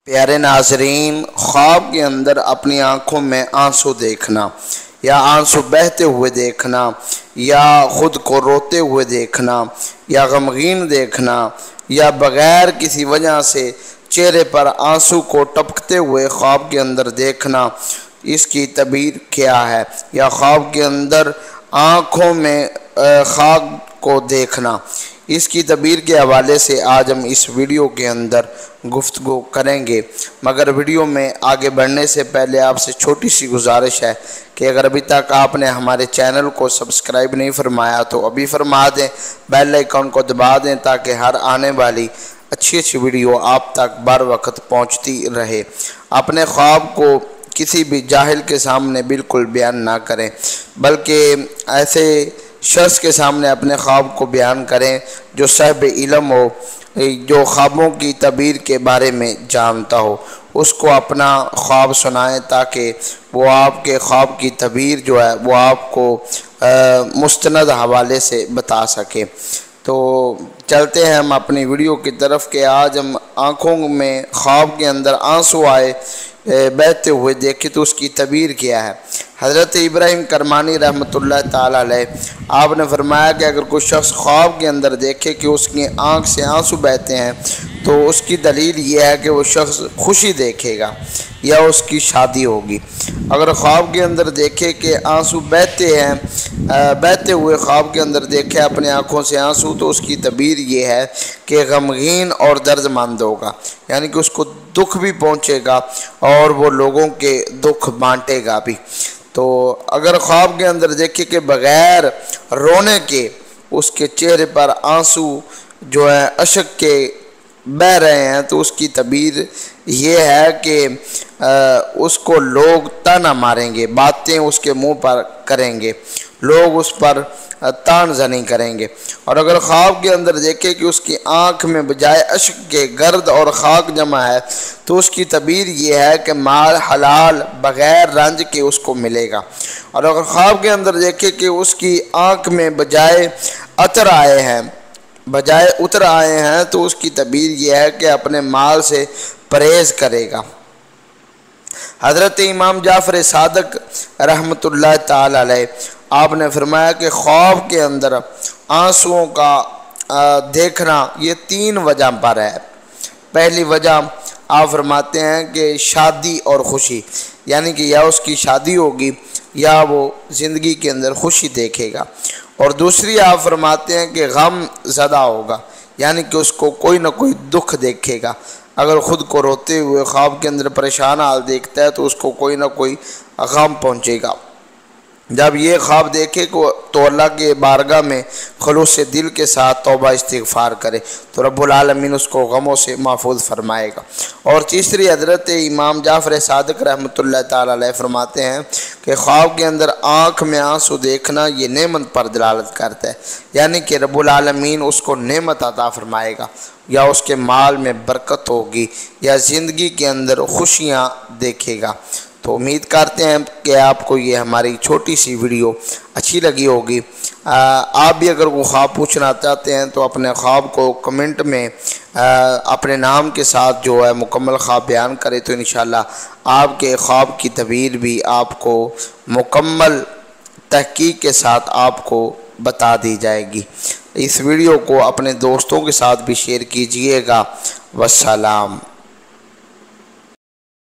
प्यारे नाजरीन, ख्वाब के अंदर अपनी आंखों में आंसू देखना या आंसू बहते हुए देखना या ख़ुद को रोते हुए देखना या गमगीन देखना या बग़ैर किसी वजह से चेहरे पर आंसू को टपकते हुए ख्वाब के अंदर देखना, इसकी तबीर क्या है। या ख्वाब के अंदर आँखों में खाक को देखना, इसकी तबीर के हवाले से आज हम इस वीडियो के अंदर गुफ्तगू करेंगे। मगर वीडियो में आगे बढ़ने से पहले आपसे छोटी सी गुजारिश है कि अगर अभी तक आपने हमारे चैनल को सब्सक्राइब नहीं फरमाया तो अभी फरमा दें, बेल आइकन को दबा दें ताकि हर आने वाली अच्छी वीडियो आप तक बर वक्त पहुँचती रहे। अपने ख्वाब को किसी भी जाहिल के सामने बिल्कुल बयान ना करें, बल्कि ऐसे शख्स के सामने अपने ख्वाब को बयान करें जो साहिब इल्म हो, जो ख्वाबों की तबीर के बारे में जानता हो, उसको अपना ख्वाब सुनाएं ताकि वो आपके ख्वाब की तबीर जो है वो आपको मुस्तनद हवाले से बता सके। तो चलते हैं हम अपनी वीडियो की तरफ कि आज हम आँखों में ख्वाब के अंदर आंसू आए बहते हुए देखे तो उसकी तबीर क्या है। हज़रत इब्राहिम करमानी रहमतुल्लाह ताला अलैह आपने फरमाया कि अगर कोई शख्स ख्वाब के अंदर देखे कि उसकी आँख से आंसू बहते हैं तो उसकी दलील ये है कि वो शख्स खुशी देखेगा या उसकी शादी होगी। अगर ख्वाब के अंदर देखे कि आंसू बहते हैं, बहते हुए ख्वाब के अंदर देखे अपने आँखों से आंसू, तो उसकी तबीर ये है कि गमगीन और दर्दमंद होगा, यानी कि उसको दुख भी पहुँचेगा और वो लोगों के दुख बांटेगा भी। तो अगर ख्वाब के अंदर देखे कि बग़ैर रोने के उसके चेहरे पर आंसू जो है अशक के बह रहे हैं तो उसकी तबीर ये है कि उसको लोग ताना मारेंगे, बातें उसके मुंह पर करेंगे, लोग उस पर तान ज़नी करेंगे। और अगर ख्वाब के अंदर देखे कि उसकी आँख में बजाय अश्क के गर्द और खाक जमा है तो उसकी तबीर ये है कि माल हलाल बग़ैर रंज के उसको मिलेगा। और अगर ख्वाब के अंदर देखे कि उसकी आँख में बजाय अतर आए हैं, बजाय उतर आए हैं, तो उसकी तबीर यह है कि अपने माल से परहेज़ करेगा। हज़रत इमाम जाफ़र सादक रहमतुल्लाह ताला अलैह आपने फरमाया कि ख्वाब के अंदर आंसुओं का देखना ये 3 वजह पर है। पहली वजह आप फरमाते हैं कि शादी और ख़ुशी, यानी कि या उसकी शादी होगी या वो ज़िंदगी के अंदर खुशी देखेगा। और दूसरी आप फरमाते हैं कि गम ज़दा होगा, यानी कि उसको कोई ना कोई दुख देखेगा। अगर ख़ुद को रोते हुए ख्वाब के अंदर परेशान हाल देखता है तो उसको कोई ना कोई गम पहुँचेगा। जब ये ख्वाब देखे तो अल्लाह के बारगाह में खलूस दिल के साथ तौबा इस्तिग़फ़ार करे तो रब्बुल आलमीन उसको गमों से महफूज फरमाएगा। और तीसरी हज़रत इमाम जाफ़र सादक रहमतुल्लाह ताला अलैह फरमाते हैं कि ख्वाब के अंदर आँख में आंसू देखना ये नेमत पर दलालत करता है, यानी कि रब्बुल आलमीन उसको नेमत अता फरमाएगा या उसके माल में बरकत होगी या ज़िंदगी के अंदर खुशियाँ देखेगा। तो उम्मीद करते हैं कि आपको ये हमारी छोटी सी वीडियो अच्छी लगी होगी। आप भी अगर वो ख्वाब पूछना चाहते हैं तो अपने ख्वाब को कमेंट में अपने नाम के साथ जो है मुकम्मल ख्वाब बयान करें तो इंशाल्लाह आपके ख्वाब की तबीर भी आपको मुकम्मल तहकीक के साथ आपको बता दी जाएगी। इस वीडियो को अपने दोस्तों के साथ भी शेयर कीजिएगा। वस्सलाम।